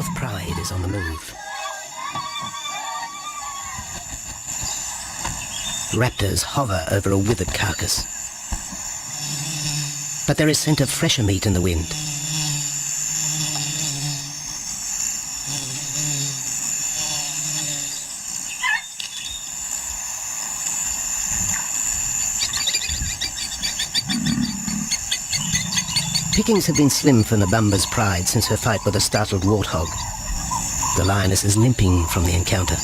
fourth pride is on the move. Raptors hover over a withered carcass. But there is scent of fresher meat in the wind. Pickings have been slim for Nabamba's pride since her fight with a startled warthog. The lioness is limping from the encounter.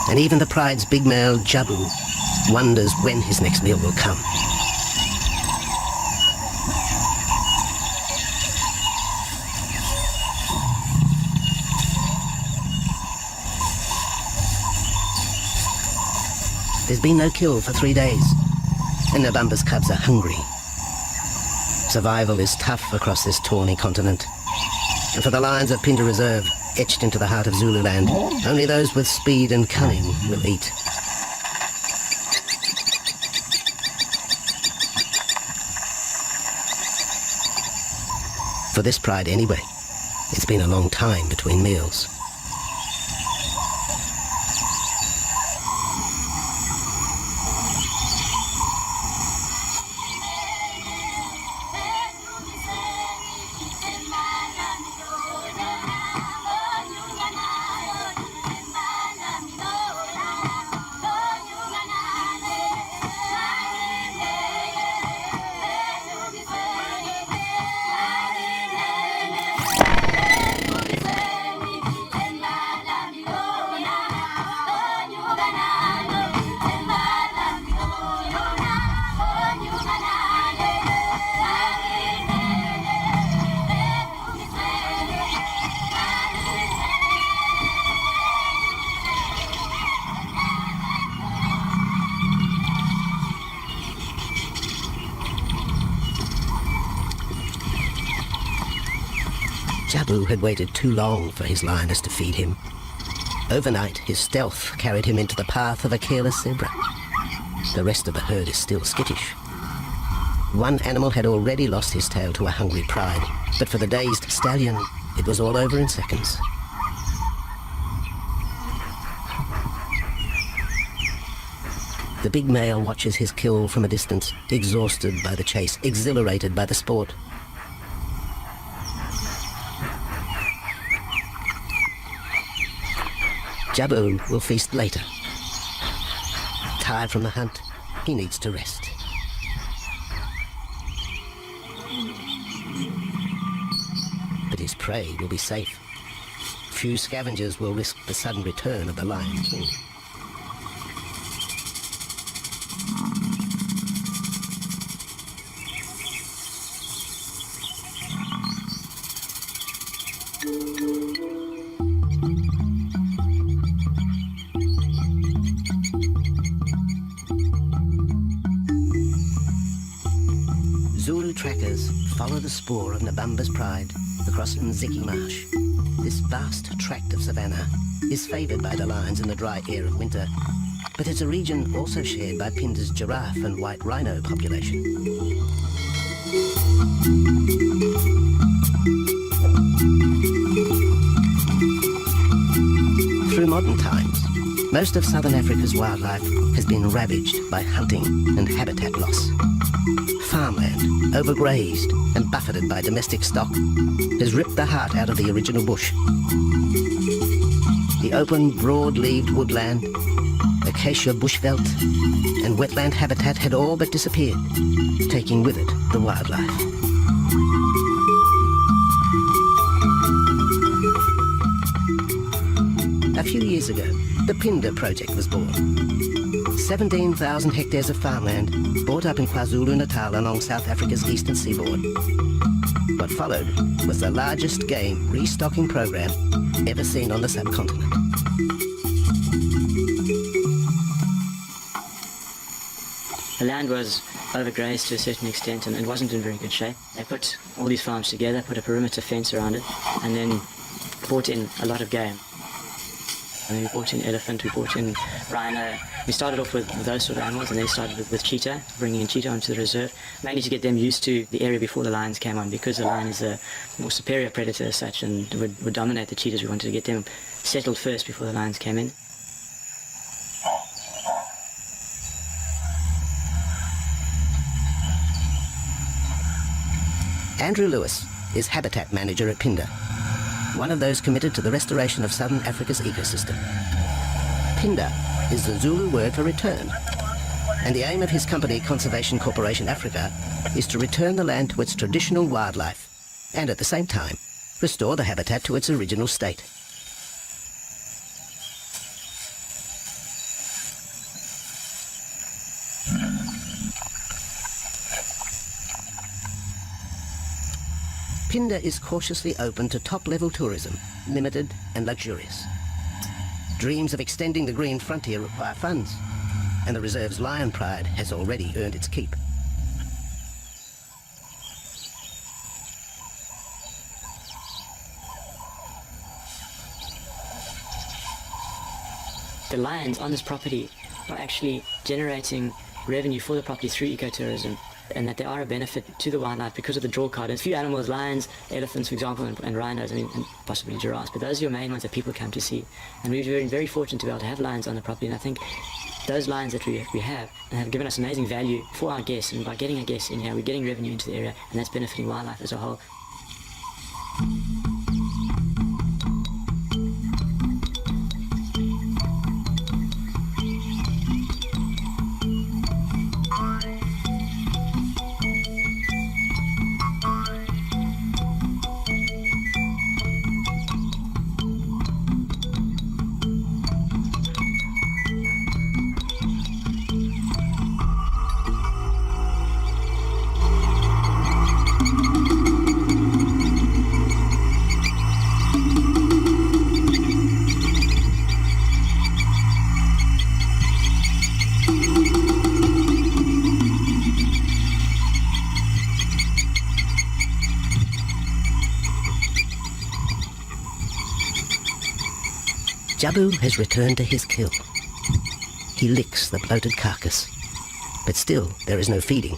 And even the pride's big male, Jabu, wonders when his next meal will come. There's been no kill for 3 days, and Nabamba's cubs are hungry. Survival is tough across this tawny continent. And for the lions of Pinda Reserve, etched into the heart of Zululand, only those with speed and cunning will eat. For this pride anyway, it's been a long time between meals. Jabu had waited too long for his lioness to feed him. Overnight, his stealth carried him into the path of a careless zebra. The rest of the herd is still skittish. One animal had already lost his tail to a hungry pride, but for the dazed stallion, it was all over in seconds. The big male watches his kill from a distance, exhausted by the chase, exhilarated by the sport. Jabu will feast later. Tired from the hunt, he needs to rest. But his prey will be safe. Few scavengers will risk the sudden return of the Lion King. Zulu trackers follow the spoor of Nabamba's pride across Nziki Marsh. This vast tract of savanna is favoured by the lions in the dry air of winter, but it's a region also shared by Pinda's giraffe and white rhino population. Through modern times, most of southern Africa's wildlife has been ravaged by hunting and habitat loss. Farmland, overgrazed and buffeted by domestic stock, has ripped the heart out of the original bush. The open, broad-leaved woodland, acacia bushveld, and wetland habitat had all but disappeared, taking with it the wildlife. A few years ago, the Pinda project was born. 17,000 hectares of farmland bought up in KwaZulu-Natal along South Africa's eastern seaboard. What followed was the largest game restocking program ever seen on the subcontinent. The land was overgrazed to a certain extent and it wasn't in very good shape. They put all these farms together, put a perimeter fence around it, and then brought in a lot of game. And then we brought in elephant, we brought in rhino. We started off with those sort of animals, and then started with cheetah, bringing in cheetah onto the reserve, mainly to get them used to the area before the lions came on, because the lion is a more superior predator as such and would dominate the cheetahs. We wanted to get them settled first before the lions came in. Andrew Lewis is habitat manager at Pinda, one of those committed to the restoration of southern Africa's ecosystem. Pinda is the Zulu word for return, and the aim of his company, Conservation Corporation Africa, is to return the land to its traditional wildlife and at the same time restore the habitat to its original state. Pinda is cautiously open to top-level tourism, limited and luxurious. Dreams of extending the green frontier require funds, and the reserve's lion pride has already earned its keep. The lions on this property are actually generating revenue for the property through ecotourism, and that they are a benefit to the wildlife because of the draw card. There's a few animals, lions, elephants, for example, and rhinos, and possibly giraffes, but those are your main ones that people come to see. And we've been very fortunate to be able to have lions on the property, and I think those lions that we have given us amazing value for our guests, and by getting our guests in here, we're getting revenue into the area, and that's benefiting wildlife as a whole. Jabu has returned to his kill. He licks the bloated carcass, but still there is no feeding.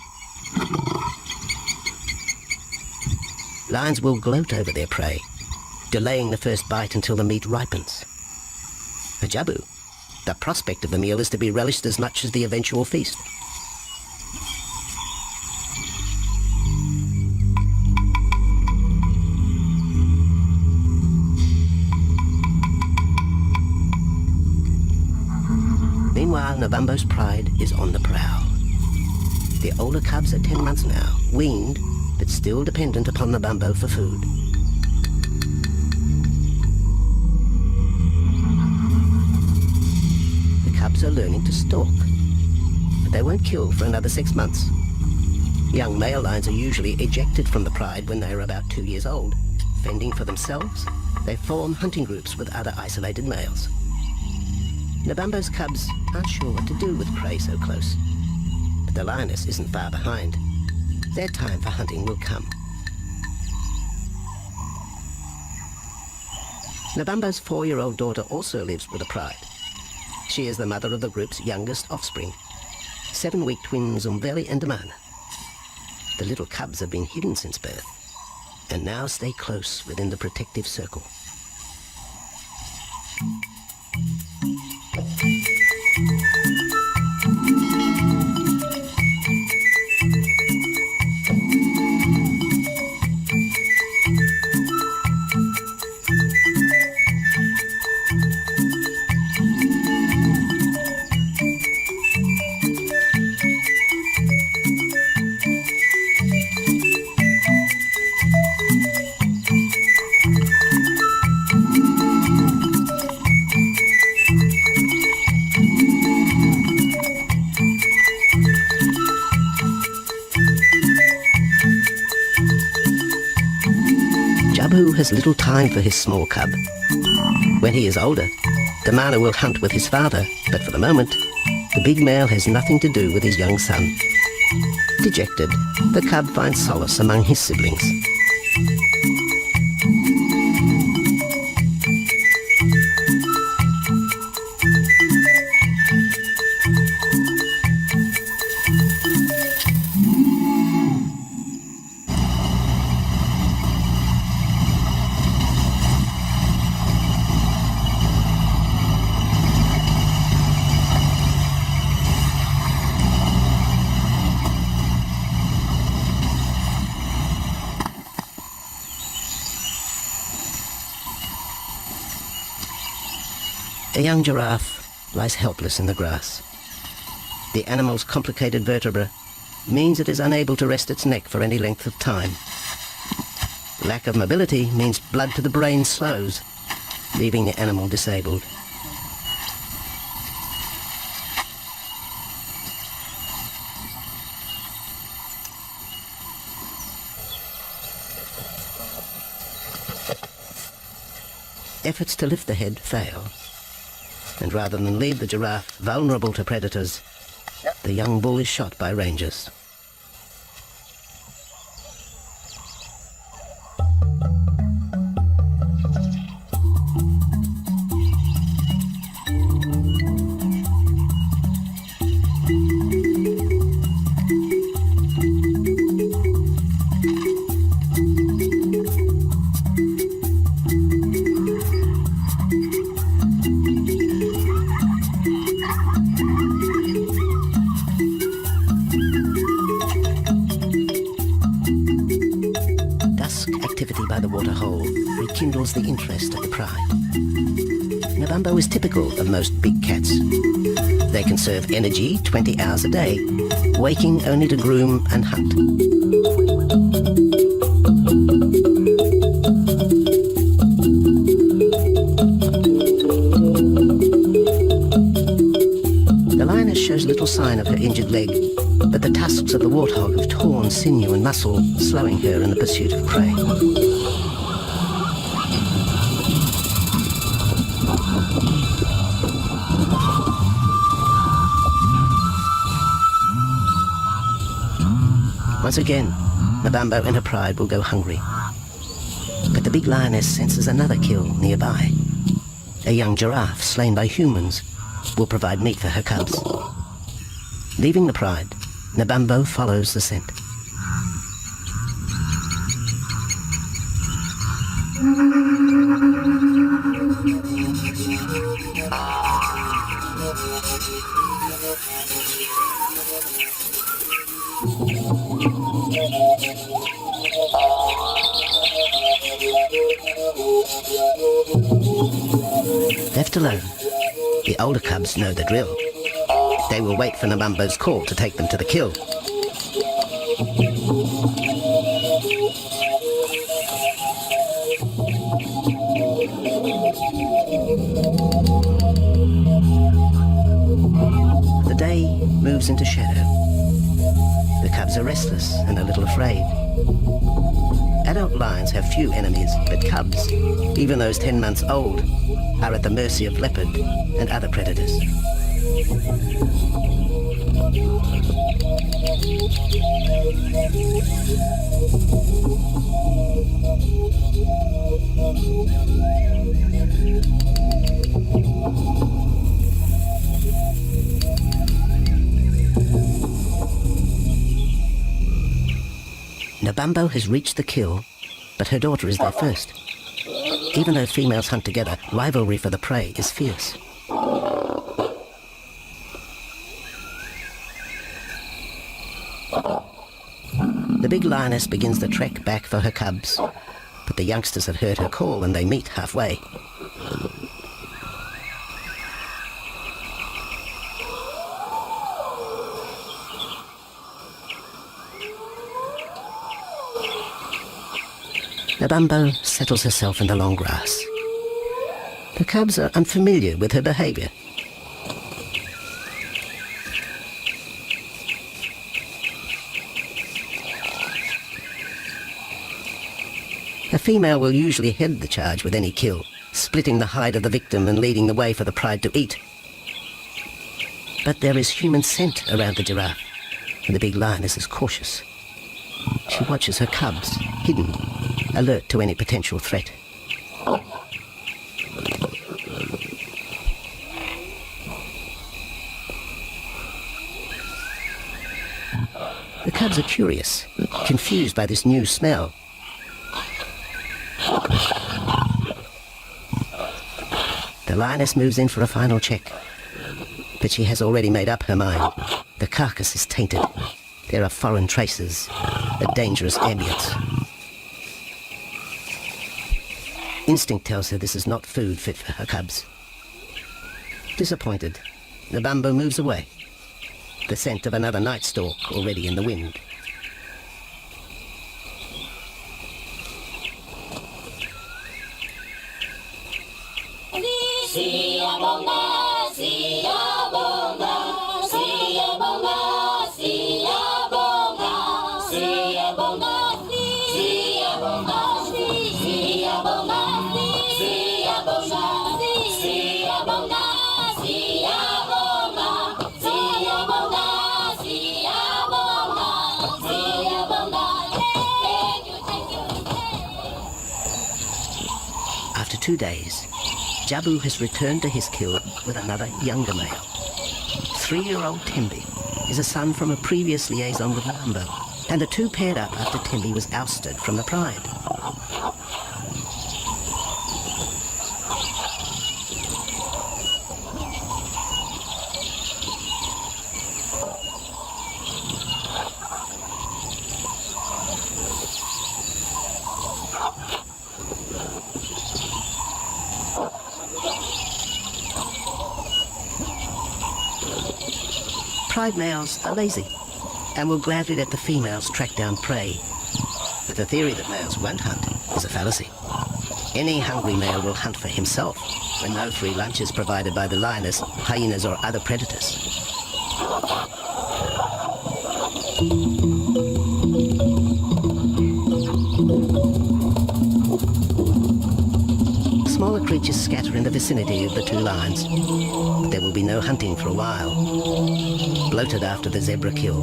Lions will gloat over their prey, delaying the first bite until the meat ripens. For Jabu, the prospect of the meal is to be relished as much as the eventual feast. Meanwhile, Nabambo's pride is on the prowl. The older cubs are 10 months now, weaned, but still dependent upon Nabambo for food. The cubs are learning to stalk, but they won't kill for another 6 months. Young male lions are usually ejected from the pride when they are about 2 years old. Fending for themselves, they form hunting groups with other isolated males. Nabambo's cubs aren't sure what to do with prey so close, but the lioness isn't far behind. Their time for hunting will come. Nabambo's 4-year-old daughter also lives with the pride. She is the mother of the group's youngest offspring, 7-week twins Umbeli and Damana. The little cubs have been hidden since birth, and now stay close within the protective circle. Jabu has little time for his small cub. When he is older, Damana will hunt with his father, but for the moment, the big male has nothing to do with his young son. Dejected, the cub finds solace among his siblings. A young giraffe lies helpless in the grass. The animal's complicated vertebra means it is unable to rest its neck for any length of time. Lack of mobility means blood to the brain slows, leaving the animal disabled. Efforts to lift the head fail, and rather than leave the giraffe vulnerable to predators, the young bull is shot by rangers. By the waterhole rekindles the interest of the pride. Nabambo is typical of most big cats. They conserve energy 20 hours a day, waking only to groom and hunt. The lioness shows little sign of her injured leg, but the tusks of the warthog have torn sinew and muscle, slowing her in the pursuit of prey. Once again, Nabambo and her pride will go hungry. But the big lioness senses another kill nearby. A young giraffe slain by humans will provide meat for her cubs. Leaving the pride, Nabambo follows the scent. Left alone, the older cubs know the drill. They will wait for Nabambo's call to take them to the kill. The day moves into shadow. The cubs are restless and a little afraid. Adult lions have few enemies, but cubs, even those 10 months old, are at the mercy of leopard and other predators. Nabambo has reached the kill, but her daughter is there first. Even though females hunt together, rivalry for the prey is fierce. The big lioness begins the trek back for her cubs, but the youngsters have heard her call and they meet halfway. Nabambo settles herself in the long grass. The cubs are unfamiliar with her behavior. A female will usually head the charge with any kill, splitting the hide of the victim and leading the way for the pride to eat. But there is human scent around the giraffe, and the big lioness is cautious. She watches her cubs, hidden, alert to any potential threat. The cubs are curious, confused by this new smell. The lioness moves in for a final check, but she has already made up her mind. The carcass is tainted. There are foreign traces, a dangerous ambience. Instinct tells her this is not food fit for her cubs. Disappointed, the bumbo moves away, the scent of another night stalk already in the wind. After 2 days, Jabu has returned to his kill with another younger male. 3-year-old Tembi is a son from a previous liaison with Lambo, and the two paired up after Tembi was ousted from the pride. Pride males are lazy and will gladly let the females track down prey. But the theory that males won't hunt is a fallacy. Any hungry male will hunt for himself when no free lunch is provided by the lioness, hyenas or other predators. Smaller creatures scatter in the vicinity of the two lions, but there will be no hunting for a while. Bloated after the zebra kill,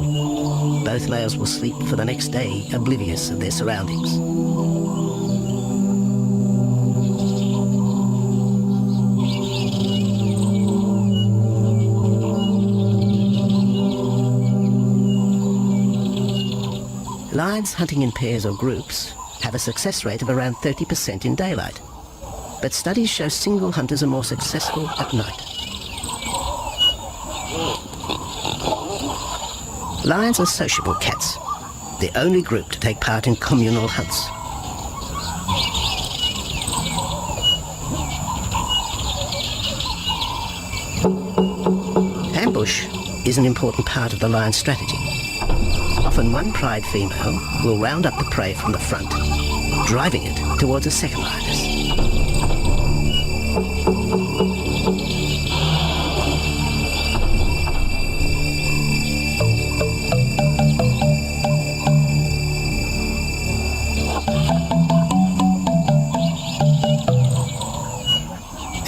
both males will sleep for the next day, oblivious of their surroundings. Lions hunting in pairs or groups have a success rate of around 30% in daylight, but studies show single hunters are more successful at night. Lions are sociable cats, the only group to take part in communal hunts. Ambush is an important part of the lion's strategy. Often one pride female will round up the prey from the front, driving it towards a second lioness.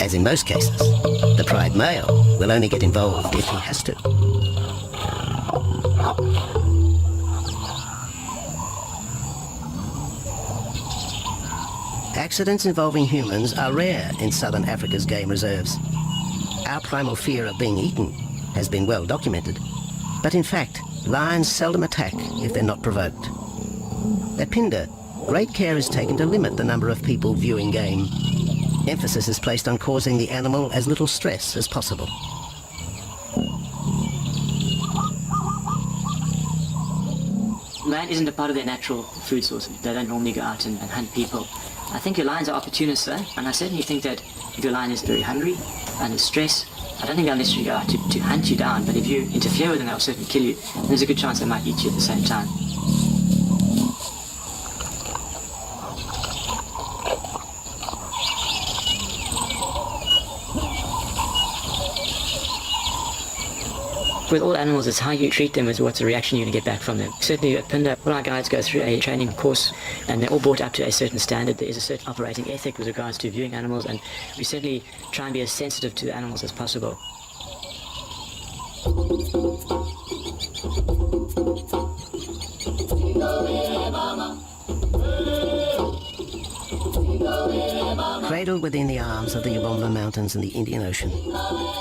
As in most cases, the pride male will only get involved if he has to. Accidents involving humans are rare in southern Africa's game reserves. Our primal fear of being eaten has been well documented, but in fact, lions seldom attack if they're not provoked. At Pinda, great care is taken to limit the number of people viewing game. Emphasis is placed on causing the animal as little stress as possible. Lion isn't a part of their natural food source. They don't normally go out and hunt people. I think your lions are opportunists though, and I certainly think that if your lion is very hungry, under stress, I don't think they'll necessarily go out to hunt you down, but if you interfere with them, they'll certainly kill you, and there's a good chance they might eat you at the same time. With all animals, it's how you treat them is what's the reaction you're going to get back from them. Certainly at Pinda, all our guides go through a training course and they're all brought up to a certain standard. There is a certain operating ethic with regards to viewing animals, and we certainly try and be as sensitive to the animals as possible. Cradled within the arms of the Ubomba Mountains and the Indian Ocean,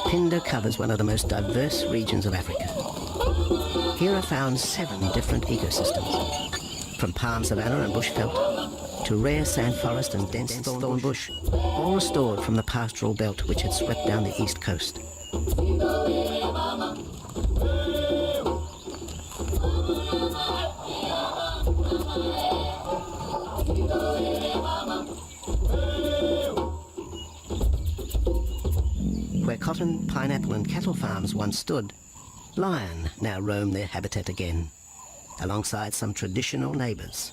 Pinda covers one of the most diverse regions of Africa. Here are found 7 different ecosystems, from palm savanna and bushveld to rare sand forest and dense thorn bush, all restored from the pastoral belt which had swept down the east coast. Where cotton, pineapple and cattle farms once stood, lion now roam their habitat again, alongside some traditional neighbours.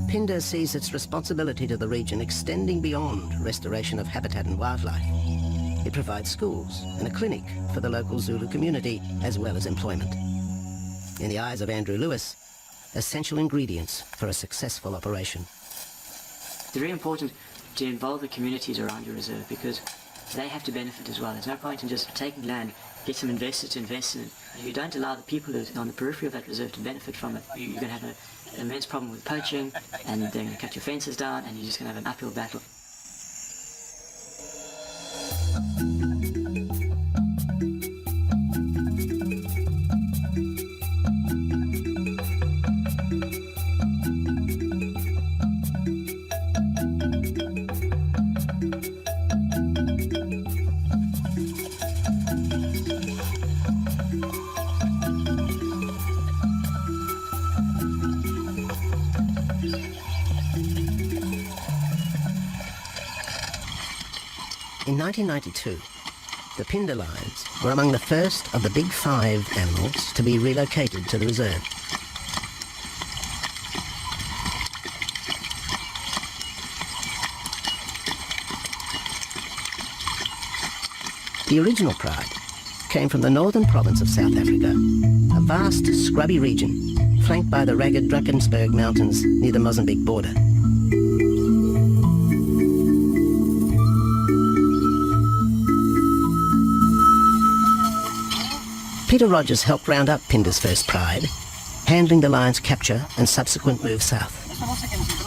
PINDA sees its responsibility to the region extending beyond restoration of habitat and wildlife. It provides schools and a clinic for the local Zulu community, as well as employment. In the eyes of Andrew Lewis, essential ingredients for a successful operation. It's very important to involve the communities around your reserve because they have to benefit as well. There's no point in just taking land, get some investors to invest in it. If you don't allow the people who are on the periphery of that reserve to benefit from it, you're going to have an immense problem with poaching, and they're going to cut your fences down, and you're just going to have an uphill battle. In 1992, the PINDA lions were among the first of the big 5 animals to be relocated to the reserve. The original pride came from the northern province of South Africa, a vast scrubby region flanked by the ragged Drakensberg Mountains near the Mozambique border. Peter Rogers helped round up PINDA's first pride, handling the lion's capture and subsequent move south.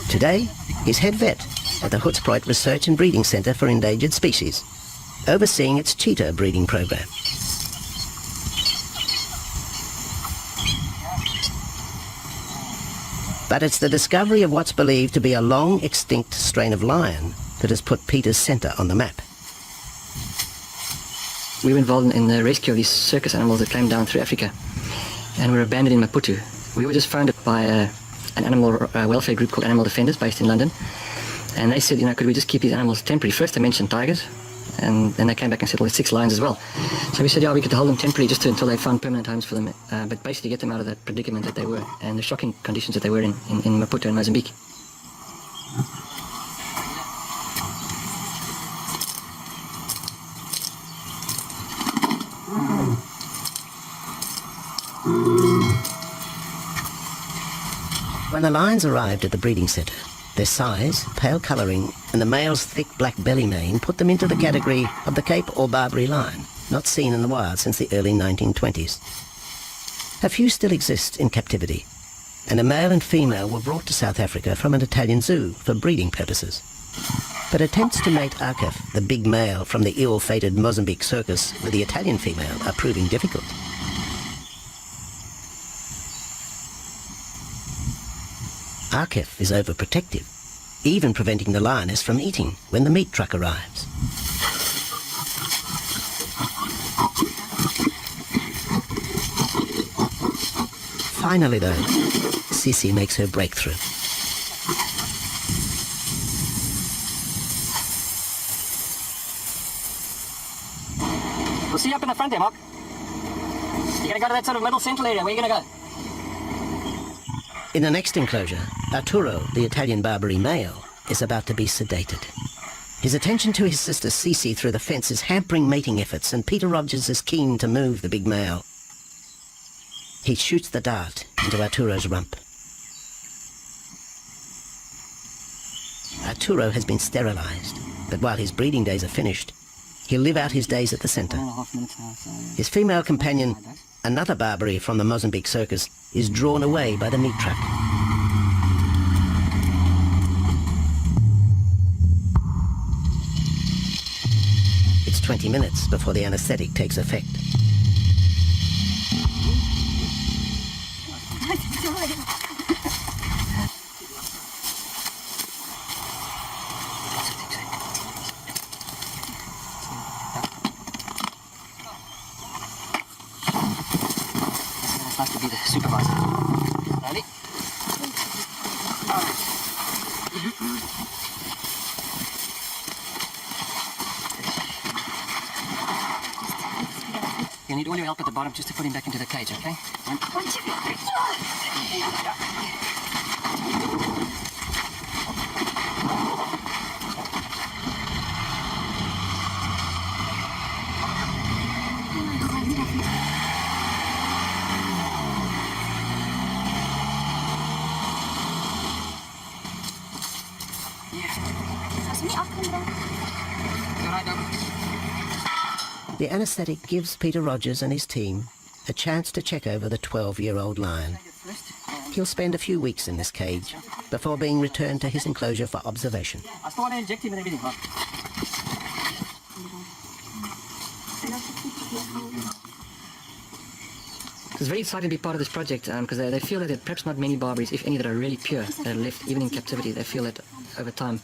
Today, he's head vet at the Hoedspruit Research and Breeding Centre for Endangered Species, overseeing its cheetah breeding program. But it's the discovery of what's believed to be a long-extinct strain of lion that has put Peter's centre on the map. We were involved in the rescue of these circus animals that came down through Africa and were abandoned in Maputo. We were just founded by an animal welfare group called Animal Defenders based in London, and they said, could we just keep these animals temporary? First they mentioned tigers, and then they came back and said, well, there's 6 lions as well. So we said, yeah, we could hold them temporarily just until they found permanent homes for them, but basically get them out of that predicament that they were and the shocking conditions that they were in Maputo and Mozambique. When the lions arrived at the breeding centre, their size, pale colouring and the male's thick black belly mane put them into the category of the Cape or Barbary lion, not seen in the wild since the early 1920s. A few still exist in captivity, and a male and female were brought to South Africa from an Italian zoo for breeding purposes. But attempts to mate Akef, the big male from the ill-fated Mozambique circus, with the Italian female are proving difficult. Akef is overprotective, even preventing the lioness from eating when the meat truck arrives. Finally though, Sissy makes her breakthrough. We'll see you up in the front there, Mark. You're going to go to that sort of middle central area. Where are you going to go? In the next enclosure, Arturo, the Italian Barbary male, is about to be sedated. His attention to his sister Cece through the fence is hampering mating efforts, and Peter Rogers is keen to move the big male. He shoots the dart into Arturo's rump. Arturo has been sterilized, but while his breeding days are finished, he'll live out his days at the centre. His female companion, another Barbary from the Mozambique circus, is drawn away by the meat truck. It's 20 minutes before the anaesthetic takes effect. You need all your help at the bottom just to put him back into the cage, okay? One, two, The anaesthetic gives Peter Rogers and his team a chance to check over the 12-year-old lion. He'll spend a few weeks in this cage before being returned to his enclosure for observation. I still want to inject him and everything, right? It's very exciting to be part of this project because they feel that there are perhaps not many barbaries, if any, that are really pure, that are left even in captivity. They feel that over time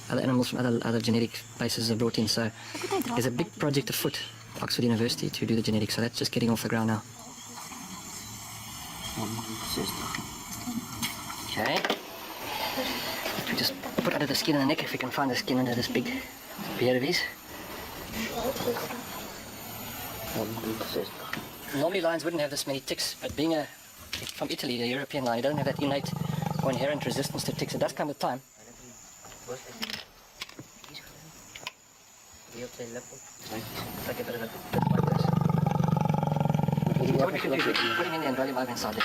other animals from other genetic bases are brought in. So there's a big project afoot at Oxford University to do the genetics, so that's just getting off the ground now. Okay. We just put under the skin and the neck if we can find the skin under this big beard of his. Normally lions wouldn't have this many ticks, but being from Italy, the European lion, it doesn't have that innate or inherent resistance to ticks. It does come with time. Like a bit of a bit like this. What we can do is put him in there and roll him over inside there.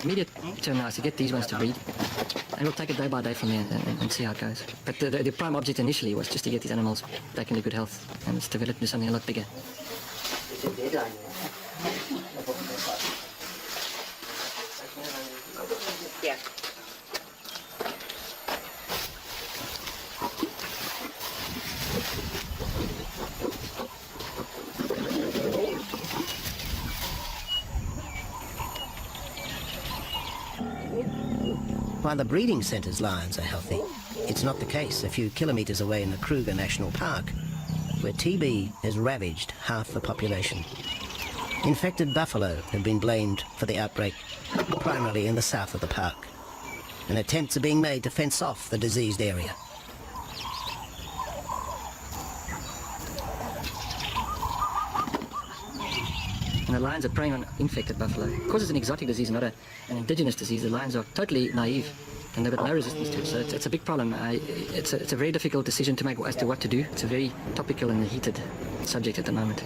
Immediate term now is to get these ones to breed, and we'll take it day by day from there and see how it goes. But the prime object initially was just to get these animals back into good health, and it's developed into something a lot bigger. Yeah. While the breeding centre's lions are healthy, it's not the case a few kilometres away in the Kruger National Park, where TB has ravaged half the population. Infected buffalo have been blamed for the outbreak, primarily in the south of the park, and attempts are being made to fence off the diseased area. And the lions are preying on infected buffalo. Because it's an exotic disease and not an indigenous disease, the lions are totally naive and they've got no resistance to it. So it's a big problem. It's a very difficult decision to make as to what to do. It's a very topical and heated subject at the moment.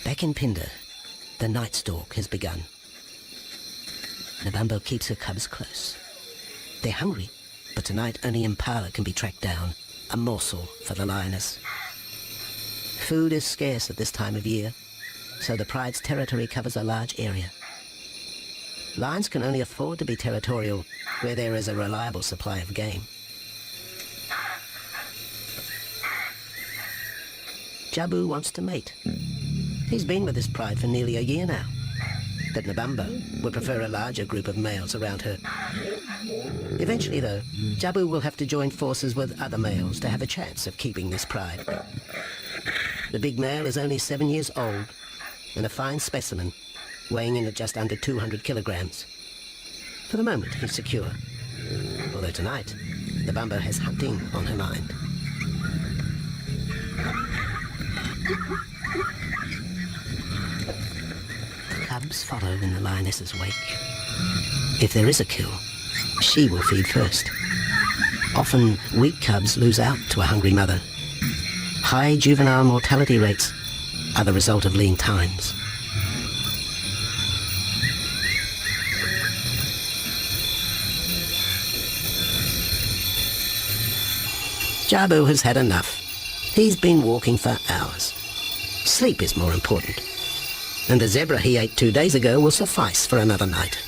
Back in Pinder, the night stalk has begun. Nabambo keeps her cubs close. They're hungry, but tonight only impala can be tracked down, a morsel for the lioness. Food is scarce at this time of year, so the pride's territory covers a large area. Lions can only afford to be territorial where there is a reliable supply of game. Jabu wants to mate. He's been with his pride for nearly a year now. But Nabambo would prefer a larger group of males around her. Eventually, though, Jabu will have to join forces with other males to have a chance of keeping this pride. The big male is only 7 years old and a fine specimen, weighing in at just under 200 kilograms. For the moment, he's secure. Although tonight, Nabambo has hunting on her mind. The cubs follow in the lioness's wake. If there is a kill, she will feed first. Often, weak cubs lose out to a hungry mother. High juvenile mortality rates are the result of lean times. Jabu has had enough. He's been walking for hours. Sleep is more important. And the zebra he ate 2 days ago will suffice for another night.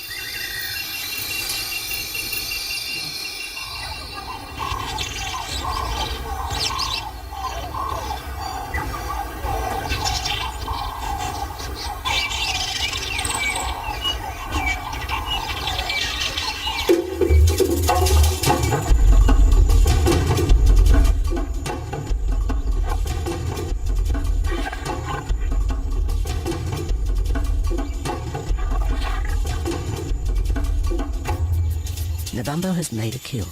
Nabambo has made a kill,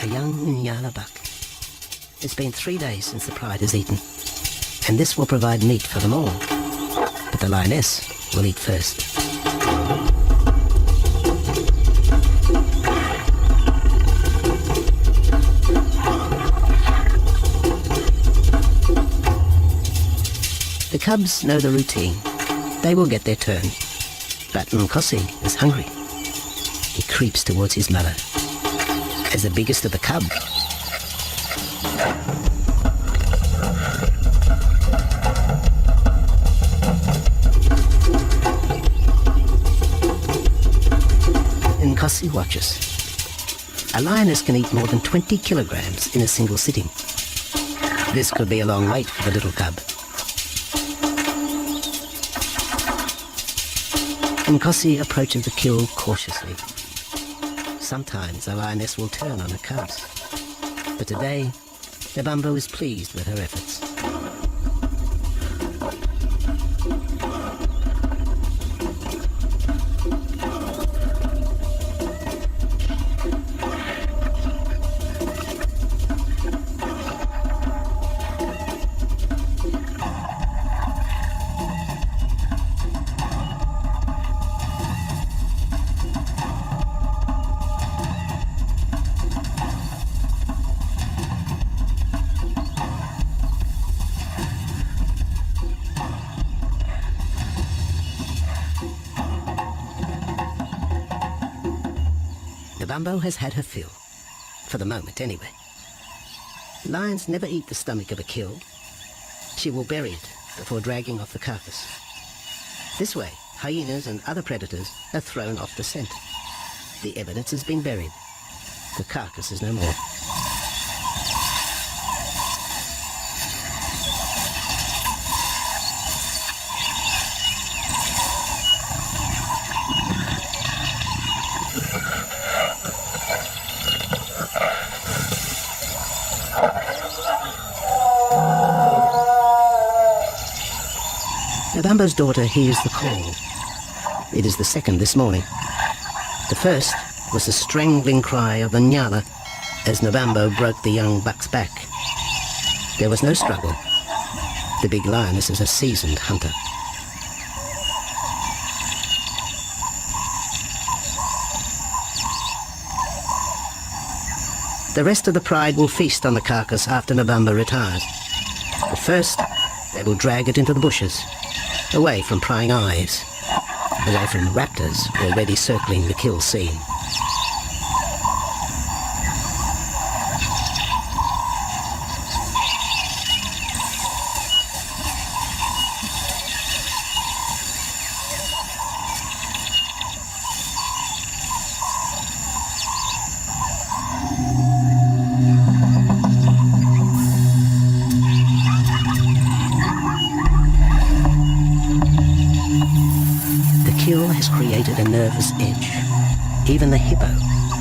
a young Nyala buck. It's been 3 days since the pride has eaten, and this will provide meat for them all. But the lioness will eat first. The cubs know the routine. They will get their turn. But Nkosi is hungry. He creeps towards his mother. As the biggest of the cub, Nkosi watches. A lioness can eat more than 20 kilograms in a single sitting. This could be a long wait for the little cub. Nkosi approaches the kill cautiously. Sometimes a lioness will turn on her cubs, but today, Nabambo is pleased with her efforts. Nabambo has had her fill, for the moment anyway. Lions never eat the stomach of a kill. She will bury it before dragging off the carcass. This way, hyenas and other predators are thrown off the scent. The evidence has been buried. The carcass is no more. Nabambo's daughter hears the call. It is the second this morning. The first was the strangling cry of the Nyala as Nabambo broke the young buck's back. There was no struggle. The big lioness is a seasoned hunter. The rest of the pride will feast on the carcass after Nabambo retires. But first, they will drag it into the bushes, away from prying eyes, away from raptors already circling the kill scene. at a nervous edge. Even the hippo,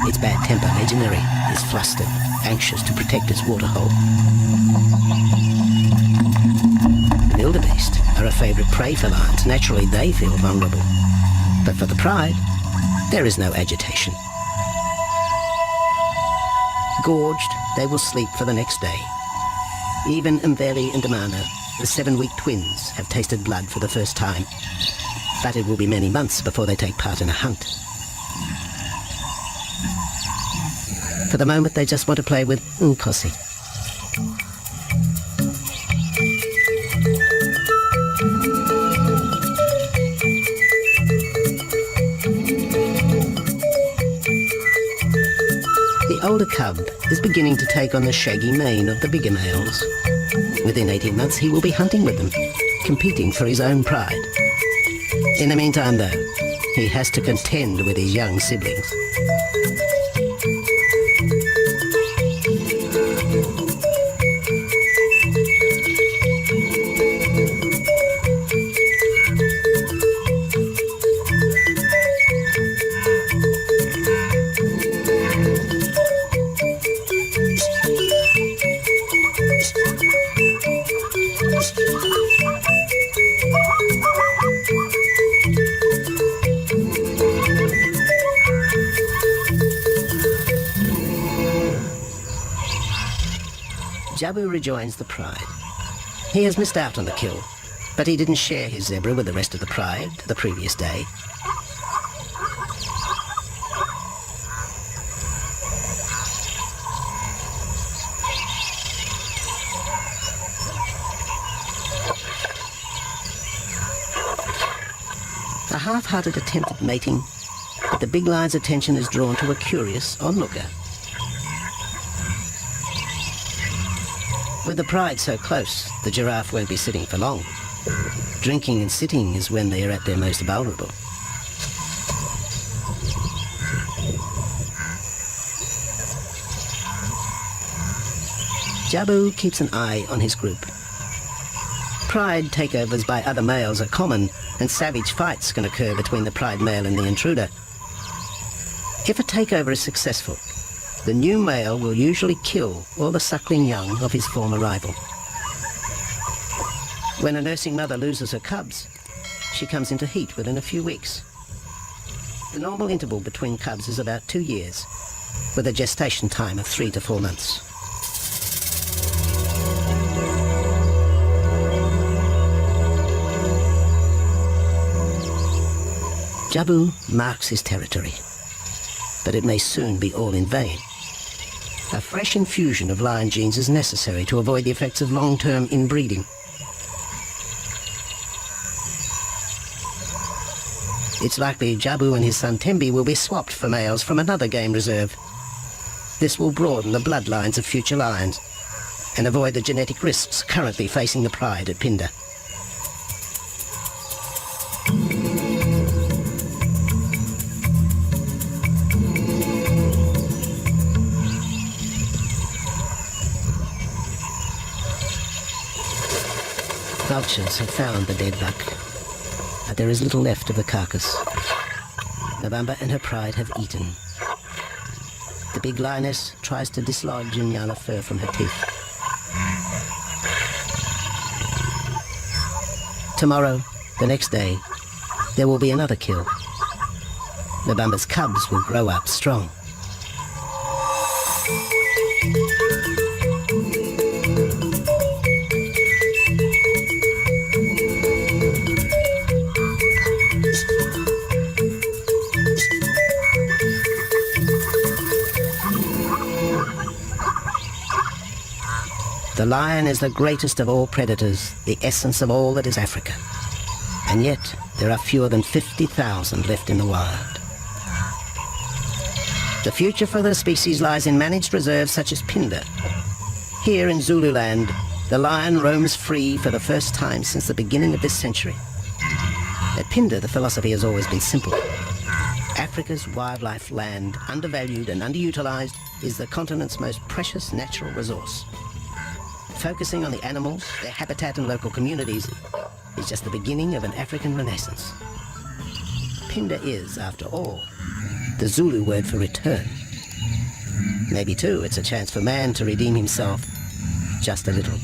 its bad temper legendary, is flustered, anxious to protect its waterhole. The wildebeest are a favourite prey for lions. Naturally, they feel vulnerable. But for the pride, there is no agitation. Gorged, they will sleep for the next day. Even Mveli and Damano, the 7-week twins, have tasted blood for the first time. But it will be many months before they take part in a hunt. For the moment, they just want to play with Nkosi. The older cub is beginning to take on the shaggy mane of the bigger males. Within 18 months, he will be hunting with them, competing for his own pride. In the meantime, though, he has to contend with his young siblings. Jabu rejoins the pride. He has missed out on the kill, but he didn't share his zebra with the rest of the pride the previous day. A half-hearted attempt at mating, but the big lion's attention is drawn to a curious onlooker. With the pride so close, the giraffe won't be sitting for long. Drinking and sitting is when they are at their most vulnerable. Jabu keeps an eye on his group. Pride takeovers by other males are common, and savage fights can occur between the pride male and the intruder. If a takeover is successful, the new male will usually kill all the suckling young of his former rival. When a nursing mother loses her cubs, she comes into heat within a few weeks. The normal interval between cubs is about 2 years, with a gestation time of 3 to 4 months. Jabu marks his territory, but it may soon be all in vain. A fresh infusion of lion genes is necessary to avoid the effects of long-term inbreeding. It's likely Jabu and his son Tembi will be swapped for males from another game reserve. This will broaden the bloodlines of future lions and avoid the genetic risks currently facing the pride at Pinda. Vultures have found the dead buck, but there is little left of the carcass. Nabamba and her pride have eaten. The big lioness tries to dislodge Nyala fur from her teeth. Tomorrow, the next day, there will be another kill. Nabamba's cubs will grow up strong. The lion is the greatest of all predators, the essence of all that is Africa. And yet, there are fewer than 50,000 left in the wild. The future for the species lies in managed reserves such as Pinda. Here in Zululand, the lion roams free for the first time since the beginning of this century. At Pinda, the philosophy has always been simple. Africa's wildlife land, undervalued and underutilized, is the continent's most precious natural resource. Focusing on the animals, their habitat and local communities is just the beginning of an African renaissance. Pinda is, after all, the Zulu word for return. Maybe, too, it's a chance for man to redeem himself just a little.